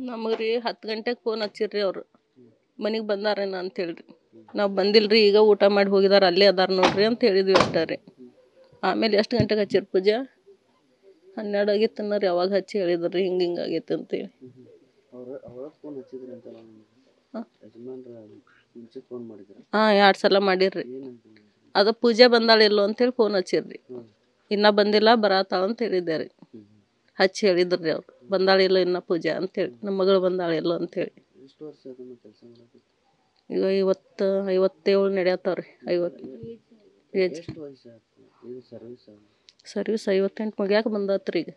ನಮಗೆ ರೀ 10 ಗಂಟೆಗೆ ಫೋನ್ ಹಚ್ಚಿರ್ರಿ ಅವರು ಮನೆಗೆ ಬಂದಾರೇನ ಅಂತ ಹೇಳ್ರಿ. ನಾವು ಬಂದಿಲ್ರಿ, ಈಗ ಊಟ ಮಾಡಿ ಹೋಗಿದಾರೆ, ಅಲ್ಲೇ ಅದಾರ ನೋಡ್ರಿ ಅಂತ ಹೇಳಿದ್ವಿ ಅಷ್ಟೇ ರೀ. ಆಮೇಲೆ ಎಷ್ಟು ಗಂಟೆಗೆ ಹಚ್ಚಿರಿ ಪೂಜಾ? 12 ಆಗಿತ್ತು ಅನ್ನೋರು ಯಾವಾಗ ಹಚ್ಚಿ ಹೇಳಿದ್ರಿ ಹಿಂಗೆ ಆಗೈತೆ ಅಂತೇಳಿ. ಹಾಂ 2 ಸಲ ಮಾಡಿರ್ರಿ. ಅದು ಪೂಜೆ ಬಂದಾಳಿಲ್ಲೋ ಅಂತೇಳಿ ಫೋನ್ ಹಚ್ಚಿರ್ರಿ. ಇನ್ನೂ ಬಂದಿಲ್ಲ, ಬರತ್ತಾಳ ಅಂತ ಹೇಳಿದ್ದೆ ರೀ. ಹಚ್ಚಿ ಹೇಳಿದ್ರಿ ಅವ್ರು, ಬಂದಾಳಿಲ್ಲ ಇನ್ನೂ ಪೂಜಾ ಅಂತೇಳಿ, ನಮ್ಮ ಮಗಳು ಬಂದಾಳಿಲ್ಲೋ ಅಂತೇಳಿ. ಈಗ 57 ನಡೆಯತ್ತವ್ರಿ. 50 ಏಜ್ ಸರ್ವಿಸ್ 58 ಮುಗ್ಯಾಕ ಬಂದತ್ರಿ ಈಗ.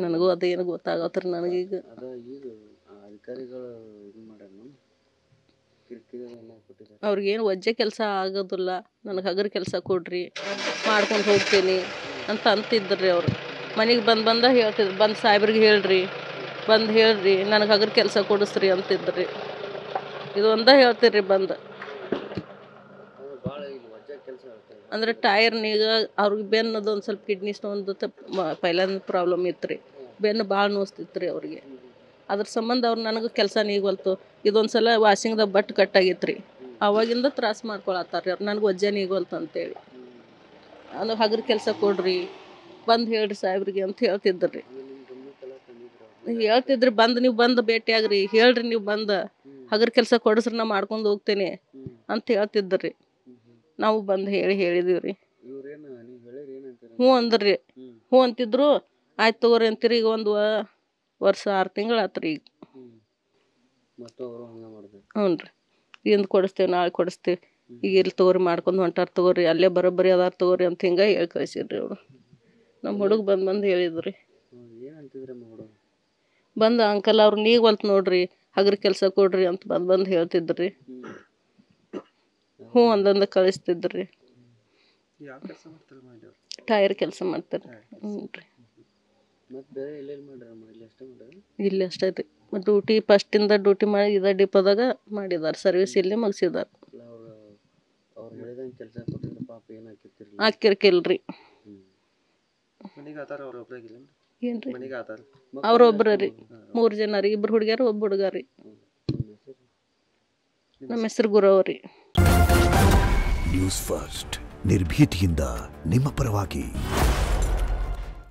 ನನಗೂ ಅದೇನು ಗೊತ್ತಾಗತ್ರಿ ನನಗೀಗ. ಅವ್ರಿಗೇನು ವಜ್ಜೆ ಕೆಲಸ ಆಗೋದಿಲ್ಲ, ನನಗೆ ಹಗರ ಕೆಲಸ ಕೊಡ್ರಿ ಮಾಡ್ಕೊಂಡು ಹೋಗ್ತೀನಿ ಅಂತ ಅಂತಿದ್ರಿ ಅವರು. ಮನೆಗೆ ಬಂದ ಹೇಳ್ತಿದ್ರು, ಬಂದು ಸಾಹೇಬ್ರಿಗೆ ಹೇಳ್ರಿ, ಬಂದು ಹೇಳ್ರಿ ನನಗೆ ಹಗರ ಕೆಲಸ ಕೊಡಿಸ್ರಿ ಅಂತಿದ್ರಿ. ಇದು ಒಂದೇ ಹೇಳ್ತೀರಿ ಬಂದು. ಅಂದರೆ ಟೈರ್ನೀಗ ಅವ್ರಿಗೆ ಬೆನ್ನದು ಒಂದು ಸ್ವಲ್ಪ ಕಿಡ್ನಿ ಸ್ಟೋನ್ದು ಪೈಲಂದು ಪ್ರಾಬ್ಲಮ್ ಇತ್ತು ರೀ. ಬೆನ್ನು ಭಾಳ ನೋಸ್ತಿತ್ತು ರೀ ಅವ್ರಿಗೆ. ಅದ್ರ ಸಂಬಂಧ ಅವ್ರು ನನಗೆ ಕೆಲಸ ನೀಗಲ್ತು. ಇದೊಂದು ಸಲ ವಾಷಿಂಗ್ದಾಗ ಬಟ್ ಕಟ್ಟಾಗಿತ್ತು ರೀ, ಆವಾಗಿಂದ ತ್ರಾಸ ಮಾಡ್ಕೊಳತ್ತಾರೆ ಅವ್ರು, ನನಗೆ ವಜ್ಜೆ ನೀಗಲ್ತು ಅಂತೇಳಿ. ಅದು ಹಗರ ಕೆಲಸ ಕೊಡ್ರಿ, ಬಂದು ಹೇಳ್ರಿ ಸಾಹೇಬ್ರಿಗೆ ಅಂತ ಹೇಳ್ತಿದ್ರಿ. ಹೇಳ್ತಿದ್ರಿ, ಬಂದು ನೀವು ಬಂದು ಭೇಟಿಯಾಗ್ರಿ, ಹೇಳ್ರಿ ನೀವು ಬಂದು ಹಗರ ಕೆಲಸ ಕೊಡಿಸ್ರಿ, ನಾ ಮಾಡ್ಕೊಂಡು ಹೋಗ್ತೇನೆ ಅಂತ ಹೇಳ್ತಿದ್ರಿ. ನಾವು ಬಂದು ಹೇಳಿದೀವಿ ರೀ. ಹ್ಞೂ ಅಂದ್ರಿ, ಹ್ಞೂ ಅಂತಿದ್ರು. ಆಯ್ತು ತಗೋರಿ ಅಂತೀರಿ. ಈಗ 1 ವರ್ಷ 6 ತಿಂಗಳು ಆತ್ರಿ ಈಗ. ಹ್ಞೂ ರೀ, ಇಂದು ಕೊಡಿಸ್ತೇವೆ, ನಾಳೆ ಕೊಡಿಸ್ತೇವೆ, ಈಗ ಇಲ್ಲಿ ತಗೋರಿ ಮಾಡ್ಕೊಂಡು ಹೊಂಟಾರ ತಗೋರಿ, ಅಲ್ಲೇ ಬರೋಬ್ಬರಿ ಅದಾರ ತಗೋರಿ ಅಂತ ಹಿಂಗೆ ಹೇಳಿ ಕಳಿಸಿದ್ರಿ ಅವರು. ನಮ್ಮ ಹುಡುಗ ಬಂದು ಹೇಳಿದ್ರಿ. ಬಂದು ಅಂಕಲ್ ಅವ್ರು ನೀಗಲ್ತು ನೋಡ್ರಿ, ಹಗರ ಕೆಲಸ ಕೊಡ್ರಿ ಅಂತ ಬಂದು ಹೇಳ್ತಿದ್ರಿ. ಹ್ಞೂ ಅಂದಂದು ಕಳಿಸ್ತಿದ್ರಿ. ಟೈರ್ ಕೆಲಸ ಮಾಡ್ತಾರೆ. ಹ್ಞೂ ರೀ, ಇಲ್ಲಿ ಅಷ್ಟೇ ಐತಿ. ಡ್ಯೂಟಿ ಫಸ್ಟಿಂದ ಡ್ಯೂಟಿ ಮಾಡಿ ಇದೇ ಡಿಪೋದಾಗ ಮಾಡಿದ್ದಾರೆ, ಸರ್ವಿಸ್ ಇಲ್ಲಿ ಮುಗಿಸಿದ್ದಾರೆ. ಹಾಕಿರ್ಕಿಲ್ರಿ. ಏನ್ರಿ ಅವ್ರೊಬ್ರ ರೀ, 3 ಜನ ರೀ, 2 ಹುಡುಗ್ಯಾರು 1 ಹುಡುಗ ರೀ. ನಮ್ಮ ಹೆಸರು ಗುರವ್ರಿ. ನ್ಯೂಸ್ ಫಸ್ಟ್ ನಿರ್ಭೀತಿಯಿಂದ ನಿಮ್ಮ ಪರವಾಗಿ.